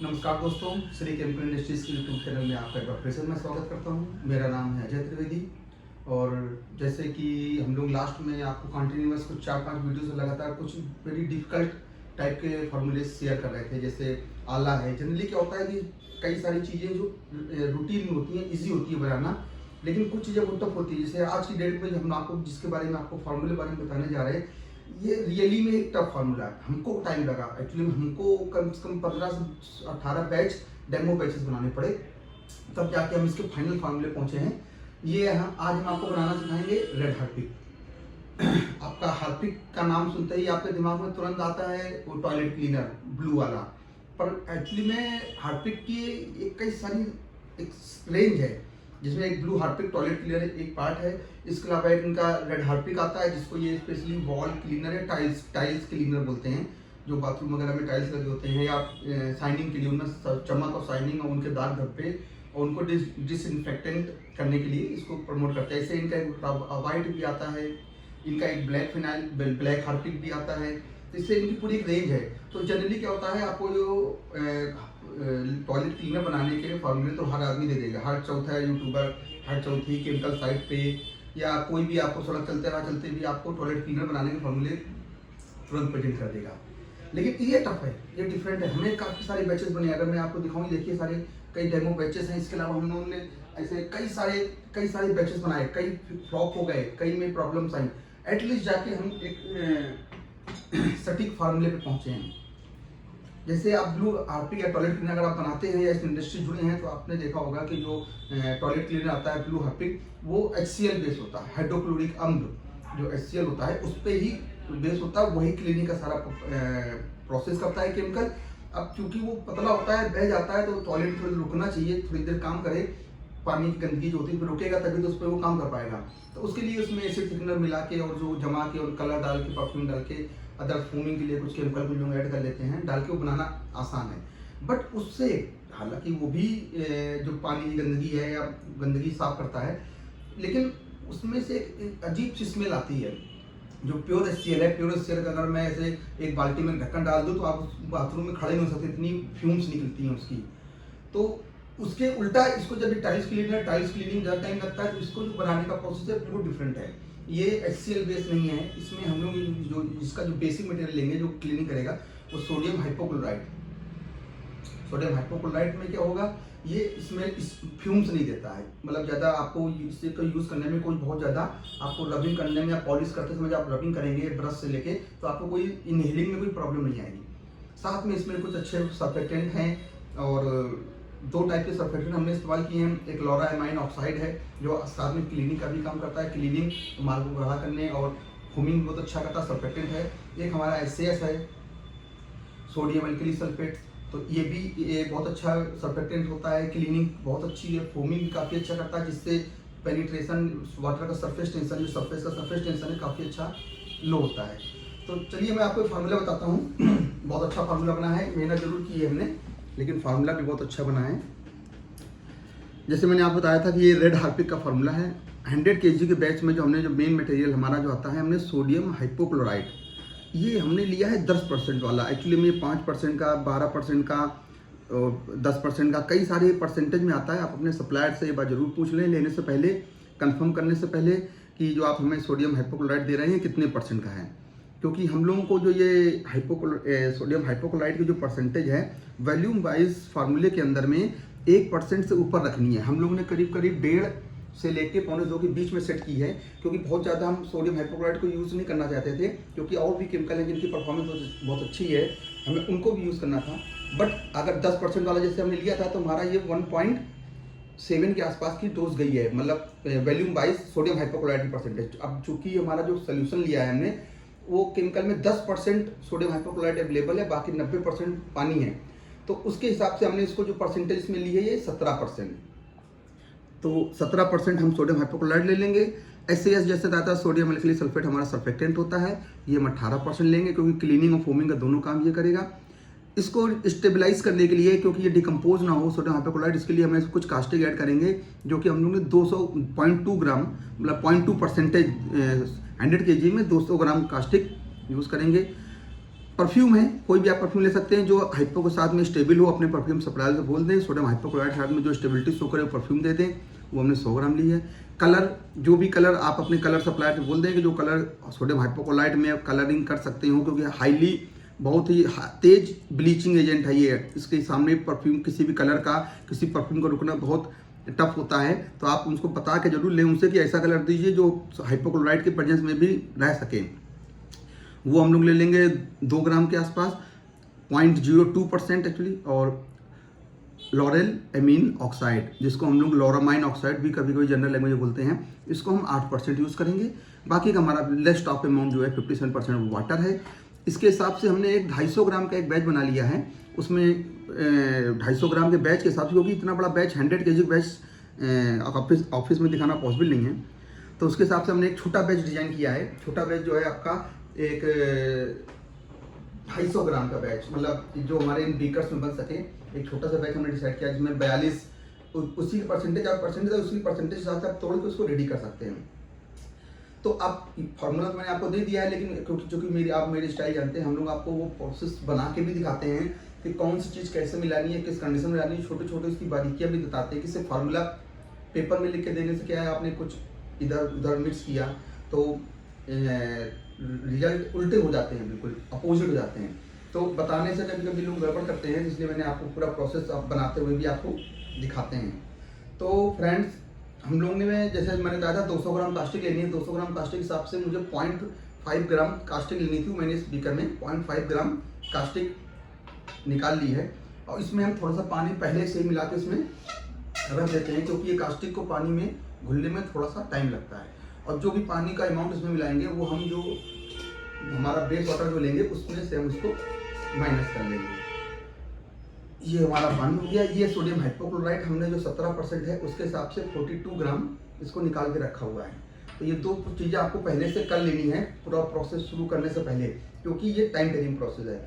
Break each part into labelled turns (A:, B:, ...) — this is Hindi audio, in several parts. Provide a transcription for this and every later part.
A: नमस्कार दोस्तों, श्री केमिकल इंडस्ट्रीज़ के यूट्यूब चैनल में आपका एक बार फिर से मैं स्वागत करता हूं। मेरा नाम है अजय त्रिवेदी और जैसे कि हम लोग लास्ट में आपको कंटिन्यूअस कुछ 4-5 वीडियो से लगातार कुछ वेरी डिफिकल्ट टाइप के फॉर्मूले शेयर कर रहे थे। जैसे आला है, जनरली क्या होता है कि कई सारी चीज़ें जो रूटीन में होती हैं, ईजी होती है बनाना, लेकिन कुछ चीज़ें वो टफ होती है। जैसे आज की डेट में हम आपको जिसके बारे में आपको फार्मूले बारे में बताने जा रहे हैं, ये रियली में एक टफ फार्मूला है। हमको टाइम लगा, एक्चुअली हमको कम से कम 15 से 18 बैच डेमो बैचेस बनाने पड़े, तब जाके हम इसके फाइनल फार्मूले पहुंचे हैं। ये आज हम आपको बनाना सिखाएंगे रेड हार्पिक। आपका हार्पिक का नाम सुनते ही आपके दिमाग में तुरंत आता है वो टॉयलेट क्लीनर ब्लू वाला, पर एक्चुअली में हार्पिक की एक कई सारी एक रेंज है, जिसमें एक ब्लू हार्पिक टॉयलेट क्लीनर एक पार्ट है। इसके अलावा एक इनका रेड हार्पिक आता है, जिसको ये स्पेशली वॉल क्लीनर है, टाइल्स क्लीनर बोलते हैं, जो बाथरूम वगैरह में टाइल्स लगे होते हैं या शाइनिंग के लिए, उनमें चमक और शाइनिंग और उनके दाग धब्बे और उनको डिसइंफेक्टेंट करने के लिए इसको प्रमोट करता है। इससे इनका एक वाइट भी आता है, इनका एक ब्लैक हार्पिक भी आता है। तो इससे इनकी पूरी एक रेंज है। तो जनरली क्या होता है, आपको जो टॉयलेट क्लीनर बनाने के फॉर्मूले तो हर आदमी दे देगा, हर चौथा यूट्यूबर, हर चौथी केमिकल साइट पे या कोई भी आपको सड़क चलते भी आपको टॉयलेट क्लीनर बनाने के फॉर्मूले तुरंत प्रेजेंट कर देगा। लेकिन ये टफ है, ये डिफरेंट है। हमें काफ़ी सारे बैचेस बने, अगर मैं आपको दिखाऊँ, देखिए सारे कई डेमो बैचेस हैं। इसके अलावा हम लोगों ने ऐसे कई सारे बैचेस बनाए, कई फ्लॉप हो गए, कई में प्रॉब्लम्स आई, एटलीस्ट जाके हम एक सटीक फार्मूले पे पहुंचे हैं। जैसे आप ब्लू हार्पिक या टॉयलेट क्लीनर अगर आप बनाते हैं या इस इंडस्ट्री जुड़े हैं, तो आपने देखा होगा कि जो टॉयलेट क्लीनर आता है ब्लू हार्पिक, वो HCl बेस होता है, हाइड्रोक्लोरिक अम्ल जो HCl होता है उस पर ही बेस होता है। वही क्लीनिंग का सारा प्रोसेस करता है केमिकल। अब क्योंकि वो पतला होता है, बह जाता है, तो टॉयलेट थोड़ी रुकना चाहिए, थोड़ी देर काम करे, पानी की गंदगी जो होती है रुकेगा तभी तो उस पर वो काम कर पाएगा। तो उसके लिए उसमें एसिड थिकनर मिला के और जो जमा के और कलर डाल के, परफ्यूम डाल के, अदर फोमिंग के लिए कुछ केमिकल कुछ लोग ऐड कर लेते हैं, डाल के वो बनाना आसान है। बट उससे हालांकि वो भी जो पानी की गंदगी है या गंदगी साफ करता है, लेकिन उसमें से एक अजीब सी स्मेल आती है। जो प्योर HCl है, प्योर HCl का अगर मैं ऐसे एक बाल्टी में ढक्कन डाल दूँ तो आप उस बाथरूम में खड़े नहीं हो सकते, इतनी फ्यूम्स निकलती हैं उसकी। तो उसके उल्टा इसको जब टाइल्स क्लीनिंग ज़्यादा टाइम लगता है, तो इसको जो बनाने का प्रोसेस है बिल्कुल डिफरेंट है। ये HCl बेस नहीं है, इसमें हम लोग जो इसका जो बेसिक मटेरियल लेंगे जो क्लीनिंग करेगा, वो सोडियम हाइपोक्लोराइड। सोडियम हाइपोक्लोराइड में क्या होगा, ये इसमें फ्यूम्स नहीं देता है, मतलब ज़्यादा आपको इससे यूज़ करने में कोई बहुत ज़्यादा आपको रबिंग करने में या पॉलिश करते समय आप रबिंग करेंगे ब्रश से लेके, तो आपको कोई इनहेलिंग में कोई प्रॉब्लम नहीं आएगी। साथ में इसमें कुछ अच्छे सर्फेक्टेंट हैं और 2 टाइप के सर्फेक्टेंट हमने इस्तेमाल किए हैं। एक लोरामाइन ऑक्साइड है जो साथ में क्लीनिंग का भी काम करता है, क्लीनिंग माल को गाढ़ा करने और फोमिंग बहुत अच्छा करता सर्फेक्टेंट है। एक हमारा SAS है, सोडियम एल्कली सल्फेट, तो ये बहुत अच्छा सर्फेक्टेंट होता है, क्लीनिंग बहुत अच्छी है, फोमिंग भी काफ़ी अच्छा करता है, जिससे पेनिट्रेशन वाटर का सरफेस टेंशन, जो सरफेस का सरफेस टेंशन है, काफ़ी अच्छा लो होता है। तो चलिए मैं आपको फार्मूला बताता हूँ। बहुत अच्छा फार्मूला बना है, मेहनत जरूर की है हमने, लेकिन फार्मूला भी बहुत अच्छा बना है। जैसे मैंने आपको बताया था कि ये रेड हार्पिक का फार्मूला है। 100 kg के बैच में जो मेन मटेरियल हमारा जो आता है, हमने सोडियम हाइपोक्लोराइड ये हमने लिया है 10% वाला। एक्चुअली में 5% का, 12% का, 10% का, कई सारे परसेंटेज में आता है। आप अपने सप्लायर से एक बार जरूर पूछ लें लेने से पहले, कंफर्म करने से पहले, कि जो आप हमें सोडियम हाइपोक्लोराइड दे रहे हैं कितने % का है। क्योंकि हम लोगों को जो ये सोडियम हाइपोक्लोराइड की जो परसेंटेज है, वॉल्यूम वाइज फार्मूले के अंदर में 1% से ऊपर रखनी है। हम लोगों ने करीब 1.5 से लेके 1.25 के बीच में सेट की है, क्योंकि बहुत ज़्यादा हम सोडियम हाइपोक्लोराइड को यूज़ नहीं करना चाहते थे, क्योंकि और भी केमिकल हैं जिनकी परफॉर्मेंस बहुत अच्छी है, हमें उनको भी यूज़ करना था। बट अगर 10% वाला जैसे हमने लिया था, तो हमारा ये 1.7 के आसपास की डोज गई है, मतलब वॉल्यूम वाइज सोडियम हाइपोक्लोराइड की परसेंटेज। अब चूंकि हमारा जो सोल्यूशन लिया है हमने, वो केमिकल में 10% सोडियम हाइपोक्लोराइड अवेलेबल है, बाकी 90% पानी है। तो उसके हिसाब से हमने इसको जो परसेंटेज इसमें ली है, ये 17%। तो 17% हम सोडियम हाइपोक्लोराइड ले लेंगे। SAS जैसे आता है, सोडियम एल्कली सल्फेट हमारा सर्फेक्टेंट होता है, ये हम 18% लेंगे, क्योंकि क्लीनिंग और फोमिंग का दोनों काम ये करेगा। इसको स्टेबलाइज करने के लिए, क्योंकि ये डिकम्पोज ना हो सोडियम हाइपोक्लोराइड, इसके लिए हमें कुछ कास्टिक ऐड करेंगे, जो कि हम लोग ने 0.2 ग्राम, मतलब 0.2% 100 kg में 200 ग्राम कास्टिक यूज़ करेंगे। परफ्यूम है, कोई भी आप परफ्यूम ले सकते हैं जो हाइपो के साथ में स्टेबल हो। अपने परफ्यूम सप्लायर से बोल दें सोडियम हाइपोक्लोराइड साथ में जो स्टेबिलिटी शो करे वो परफ्यूम दे दें। वो हमने 100 ग्राम ली है। कलर, जो भी कलर आप अपने कलर सप्लायर से बोल दें कि जो कलर सोडियम हाइपोक्लोराइड में आप कलरिंग कर सकते हो, क्योंकि हाईली बहुत ही तेज ब्लीचिंग एजेंट है ये। इसके सामने परफ्यूम किसी भी कलर का, किसी परफ्यूम को रुकना बहुत टफ होता है। तो आप उनको बता के जरूर लें उनसे कि ऐसा कलर दीजिए जो हाइपोक्लोराइड के प्रेजेंस में भी रह सके। वो हम लोग ले लेंगे 2 ग्राम के आसपास, 0.02% एक्चुअली। और लॉरेल एमीन ऑक्साइड, जिसको हम लोग लोरामाइन ऑक्साइड भी कभी कभी जनरल लैंग्वेज में बोलते हैं, इसको हम 8% यूज़ करेंगे। बाकी का हमारा लेस्ट ऑफ अमाउंट जो है 57% वाटर है। इसके हिसाब से हमने एक 250 ग्राम का एक बैच बना लिया है। उसमें 250 ग्राम के बैच के हिसाब से, क्योंकि इतना बड़ा बैच 100 kg बैच ऑफिस में दिखाना पॉसिबल नहीं है, तो उसके हिसाब से हमने एक छोटा बैच डिजाइन किया है। छोटा बैच जो है आपका एक 250 ग्राम का बैच, मतलब जो हमारे इन बीकर्स में बन सके, एक छोटा सा बैच हमने डिसाइड किया जिसमें 42 उसी का परसेंटेज, आप परसेंटेज उसी परसेंटेज हिसाब से आप तोड़ के उसको रेडी कर सकते हैं। तो आप फॉर्मूला तो मैंने आपको दे दिया है, लेकिन क्योंकि आप मेरी स्टाइल जानते हैं, हम लोग आपको वो प्रोसेस बना के भी दिखाते हैं कि कौन सी चीज़ कैसे मिलानी है, किस कंडीशन में मिलानी है। छोटे छोटे उसकी बारीकियाँ भी बताते हैं कि सिर्फ फार्मूला पेपर में लिख के देने से क्या है, आपने कुछ इधर उधर मिक्स किया तो रिजल्ट उल्टे हो जाते हैं, बिल्कुल अपोजिट हो जाते हैं। तो बताने से कभी कभी लोग गड़बड़ करते हैं, इसलिए मैंने आपको पूरा प्रोसेस आप बनाते हुए भी आपको दिखाते हैं। तो फ्रेंड्स, हम लोग ने जैसे मैंने कहा था 200 ग्राम कास्टिक लेनी है। 200 ग्राम कास्टिक के हिसाब से मुझे 0.5 ग्राम कास्टिक लेनी थी। मैंने इस बीकर में 0.5 ग्राम कास्टिक निकाल ली है। और इसमें हम थोड़ा सा पानी पहले से ही मिला के इसमें रख देते हैं, क्योंकि ये कास्टिक को पानी में घुलने में थोड़ा सा टाइम लगता है। और जो भी पानी का अमाउंट इसमें मिलाएंगे वो हम जो हमारा बेस वाटर जो लेंगे उसमें से हम उसको माइनस कर लेंगे। ये हमारा पानी हो गया। ये सोडियम हाइपोक्लोराइड हमने जो 17% है उसके हिसाब से 42 ग्राम इसको निकाल के रखा हुआ है। तो ये 2 चीज़ें आपको पहले से कर लेनी है पूरा प्रोसेस शुरू करने से पहले, क्योंकि ये टाइम टेकिंग प्रोसेस है।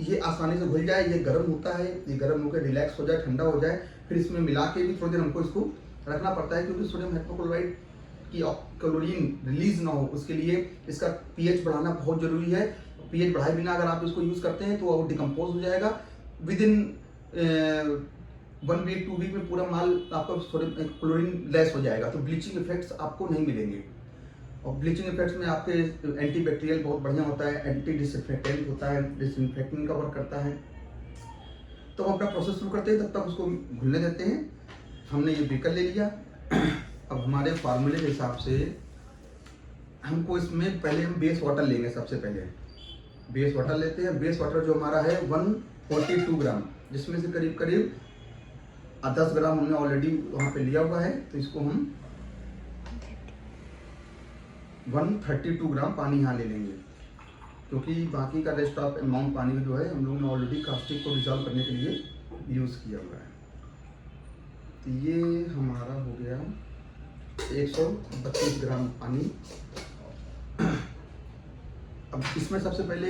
A: ये आसानी से घुल जाए, ये गर्म होता है, ये गर्म होकर रिलैक्स हो जाए, ठंडा हो जाए, फिर इसमें मिला के भी थोड़ी देर हमको इसको रखना पड़ता है, क्योंकि सोडियम हाइपोक्लोराइड की क्लोरीन रिलीज ना हो, उसके लिए इसका पीएच बढ़ाना बहुत जरूरी है। पीएच बढ़ाए बिना अगर आप इसको यूज़ करते हैं तो वो डिकम्पोज हो जाएगा। विद इन 1 वीक 2 वीक में पूरा माल आपका सोडियम क्लोरीन लेस हो जाएगा, तो ब्लीचिंग इफेक्ट्स आपको नहीं मिलेंगे। और ब्लीचिंग इफेक्ट्स में आपके एंटी बैक्टीरियल बहुत बढ़िया होता है, एंटी डिसइंफेक्टेंट होता है, डिसइंफेक्टिंग का वर्क करता है। तो हम अपना प्रोसेस शुरू करते हैं, तब तक उसको घुलने देते हैं। हमने ये बीकर ले लिया। अब हमारे फार्मूले के हिसाब से हमको इसमें पहले हम बेस वाटर लेंगे। सबसे पहले बेस वाटर लेते हैं। बेस वाटर जो हमारा है 142 ग्राम, जिसमें से करीब करीब 10 ग्राम हमने ऑलरेडी वहाँ पे लिया हुआ है। तो इसको हम 132 ग्राम पानी यहाँ ले लेंगे, क्योंकि बाकी का रेस्ट ऑफ अमाउंट पानी जो है हम लोगों ने ऑलरेडी कास्टिक को डिजॉल्व करने के लिए यूज़ किया हुआ है। तो ये हमारा हो गया 132 ग्राम पानी। अब इसमें सबसे पहले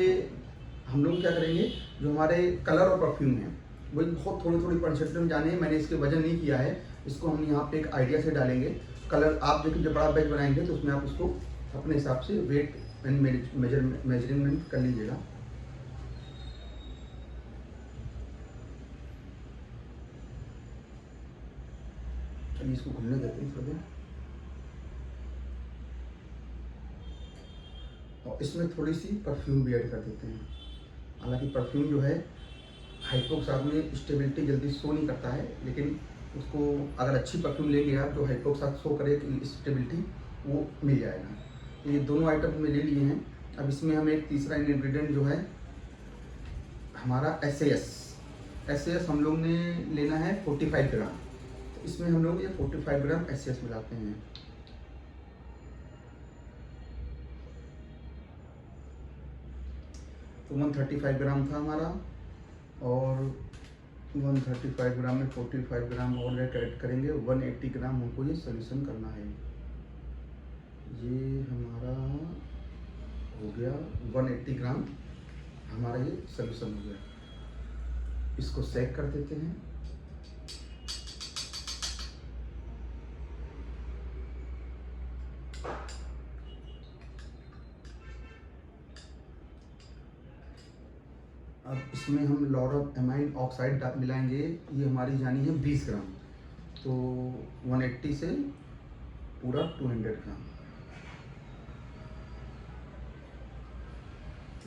A: हम लोग क्या करेंगे, जो हमारे कलर और परफ्यूम है वही बहुत थोड़ी थोड़ी परसेंटेज में जाने हैं। मैंने इसके वजन नहीं किया है, इसको हम यहाँ पे एक आइडिया से डालेंगे। कलर आप देखिए जब बड़ा बैच बनाएंगे तो उसमें आप उसको अपने हिसाब से वेट एंड मेजरमेंट कर लीजिएगा। चलिए इसको घुलने देते हैं थोड़ी देर। और इसमें थोड़ी सी परफ्यूम भी ऐड कर देते हैं। हालांकि परफ्यूम जो है हाइपो के साथ में स्टेबिलिटी जल्दी शो नहीं करता है, लेकिन उसको अगर अच्छी परफ्यूम लेंगे आप जो हाइपो के साथ शो करे स्टेबिलिटी, वो मिल जाएगा। तो ये दोनों आइटम हमने ले लिए हैं। अब इसमें हम एक तीसरा इंग्रेडिएंट जो है हमारा SAS हम लोग ने लेना है 45 ग्राम। तो इसमें हम लोग ये 45 ग्राम SAS मिलाते हैं। तो 135 ग्राम था हमारा, और 135 ग्राम में 45 ग्राम और ऐड करेंगे। 180 ग्राम हमको ये सोल्यूशन करना है। ये हमारा हो गया 180 ग्राम हमारा ये सोल्यूशन हो गया। इसको सेक कर देते हैं। इसमें हम लोरामाइन ऑक्साइड मिलाएंगे। ये हमारी जानी है 20 ग्राम, तो 180 से पूरा 200 ग्राम।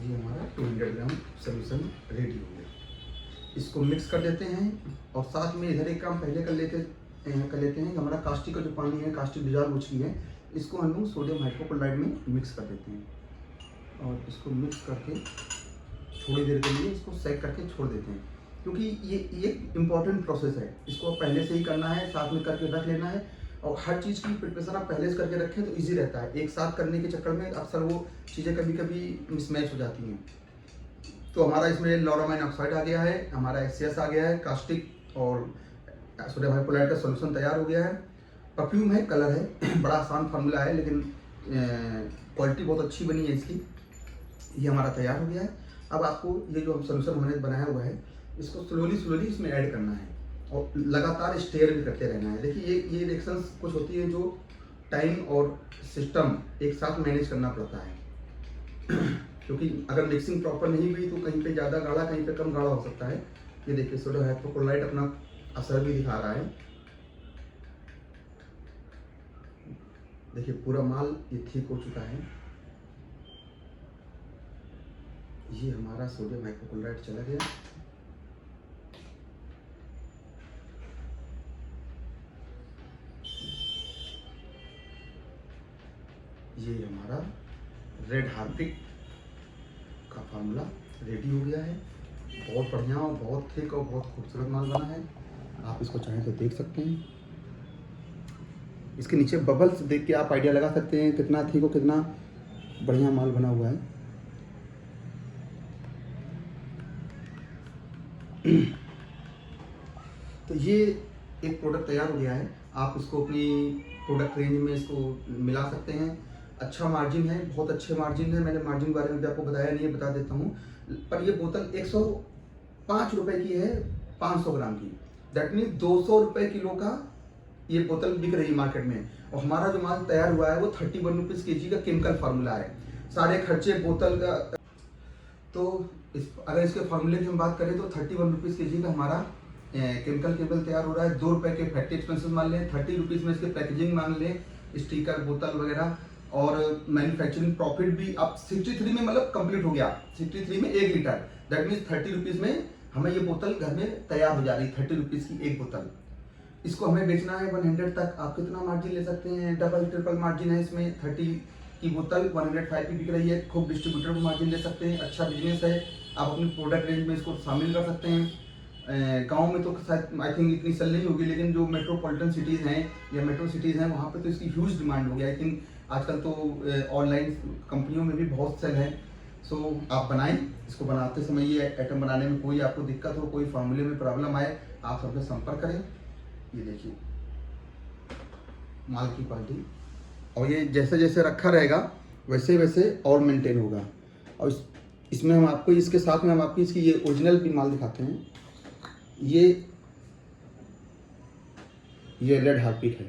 A: ये हमारा 200 ग्राम सोल्यूशन रेडी हो गया। इसको मिक्स कर देते हैं और साथ में इधर एक काम पहले कर लेते हैं। हमारा कास्टिक का जो पानी है, कास्टिक डिजॉल्व मछली है, इसको हम लोग सोडियम हाइपोक्लोराइड में मिक्स कर देते हैं और इसको मिक्स करके थोड़ी देर के लिए इसको सेक करके छोड़ देते हैं, क्योंकि ये एक इम्पॉर्टेंट प्रोसेस है। इसको पहले से ही करना है, साथ में करके रख लेना है। और हर चीज़ की प्रिपरेशन आप पहले से करके रखें तो इजी रहता है। एक साथ करने के चक्कर में अक्सर वो चीज़ें कभी कभी मिसमैच हो जाती हैं। तो हमारा इसमें लोरामाइन ऑक्साइड आ गया है, हमारा HCS आ गया है, कास्टिक और सोडियम हाइपोक्लोराइड का सॉल्यूशन तैयार हो गया है। परफ्यूम है, कलर है, बड़ा आसान फार्मूला है, लेकिन क्वालिटी बहुत अच्छी बनी है इसकी। ये हमारा तैयार हो गया है। अब आपको ये जो सॉल्यूशन हमने बनाया हुआ है, इसको स्लोली इसमें ऐड करना है और लगातार स्टेयर भी करते रहना है। देखिए ये रिएक्शंस कुछ होती है जो टाइम और सिस्टम एक साथ मैनेज करना पड़ता है, क्योंकि अगर मिक्सिंग प्रॉपर नहीं हुई तो कहीं पे ज़्यादा गाढ़ा, कहीं पे कम गाढ़ा हो सकता है। ये देखिए सोडियम हाइपोक्लोराइड अपना असर भी दिखा रहा है। देखिए पूरा माल ये ठीक हो चुका है। ये हमारा सोडियम हाइपोक्लोराइड चला गया। ये हमारा रेड हार्पिक का फार्मूला रेडी हो गया है। बहुत बढ़िया और बहुत थिक और बहुत खूबसूरत माल बना है। आप इसको चाहें तो देख सकते हैं। इसके नीचे बबल्स देख के आप आइडिया लगा सकते हैं कितना थिक और कितना बढ़िया माल बना हुआ है। तो ये एक प्रोडक्ट तैयार हो गया है। आप इसको अपनी प्रोडक्ट रेंज में इसको मिला सकते हैं। अच्छा मार्जिन है, बहुत अच्छे मार्जिन है। मैंने मार्जिन के बारे में भी आपको बताया नहीं है, बता देता हूँ। पर ये बोतल 105 रुपये की है, 500 ग्राम की। दैट मीन्स 200 रुपये किलो का ये बोतल बिक रही है मार्केट में। और हमारा जो माल तैयार हुआ है वो 31 रुपीज़ kg का केमिकल फार्मूला है। सारे खर्चे बोतल का, तो अगर इसके फार्मूले की हम बात करें तो 31 रुपीज़ kg का हमारा केमिकल केबल तैयार हो रहा है। 2 रुपये के फैक्ट्री एक्सपेंसेस मान लें, 30 रुपीज़ में इसके पैकेजिंग मान लें, स्टिकर, बोतल वगैरह, और मैन्युफैक्चरिंग प्रॉफिट भी अब 63 में मतलब कंप्लीट हो गया। 63 में 1 लीटर, दैट मीन्स 30 रुपीज़ में हमें ये बोतल घर में तैयार हो जा रही है। 30 रुपीज़ की एक बोतल। इसको हमें बेचना है 100 तक। आप कितना मार्जिन ले सकते हैं? डबल ट्रिपल मार्जिन है इसमें। 30 की बोतल 105 की बिक रही है। खूब डिस्ट्रीब्यूटर को मार्जिन ले सकते हैं। अच्छा बिजनेस है। आप अपनी प्रोडक्ट रेंज में इसको शामिल कर सकते हैं। गांव में तो शायद आई थिंक इतनी सेल नहीं होगी, लेकिन जो मेट्रोपॉलिटन सिटीज़ हैं या मेट्रो सिटीज़ हैं वहाँ पे तो इसकी ह्यूज डिमांड हो गया। आई थिंक आजकल तो ऑनलाइन कंपनियों में भी बहुत सेल है। सो आप बनाएं। इसको बनाते समय ये आइटम बनाने में कोई आपको दिक्कत हो, कोई फार्मूले में प्रॉब्लम आए, आप सबसे संपर्क करें। ये देखिए माल की क्वालिटी, और ये जैसे जैसे रखा रहेगा वैसे वैसे और मेंटेन होगा। और इसमें हम आपको इसके साथ में हम आपकी इसकी ये ओरिजिनल भी माल दिखाते हैं। ये रेड हार्पिक है,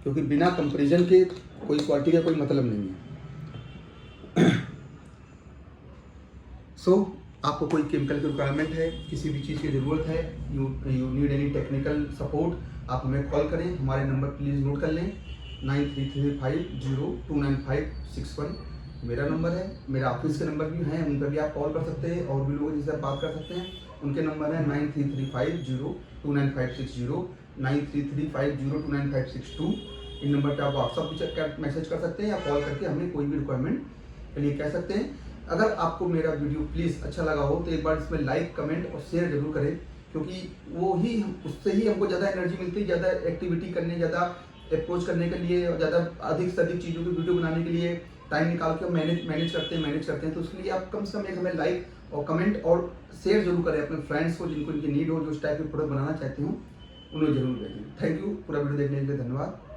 A: क्योंकि बिना कंपैरिजन के कोई क्वालिटी का कोई मतलब नहीं है। सो आपको कोई केमिकल की रिक्वायरमेंट है, किसी भी चीज़ की ज़रूरत है, you need any technical support, आप हमें कॉल करें। हमारे नंबर प्लीज़ नोट कर लें, 9335029561 मेरा नंबर है। मेरा ऑफिस के नंबर भी हैं, उन पर भी आप कॉल कर सकते हैं। और भी लोग जिनसे आप बात कर सकते हैं, उनके नंबर है 9335029560, 9335029562। इन नंबर पर आप व्हाट्सअप भी मैसेज कर सकते हैं या कॉल करके हमें कोई भी रिक्वायरमेंट के लिए कह सकते हैं। अगर आपको मेरा वीडियो प्लीज़ अच्छा लगा हो तो एक बार इसमें लाइक, कमेंट और शेयर जरूर करें, क्योंकि वो ही उससे ही हमको ज़्यादा एनर्जी मिलती है, ज़्यादा एक्टिविटी करने, ज़्यादा अप्रोच करने के लिए, और ज़्यादा अधिक से अधिक चीज़ों की वीडियो बनाने के लिए टाइम निकाल के मैनेज करते हैं। तो उसके लिए आप कम से कम एक हमें लाइक और कमेंट और शेयर जरूर करें अपने फ्रेंड्स को, जिनको इनकी नीड हो, जो इस टाइप के प्रोडक्ट बनाना चाहते हो, उन्हें जरूर भेजें। Thank you. पूरा वीडियो देखने के लिए धन्यवाद।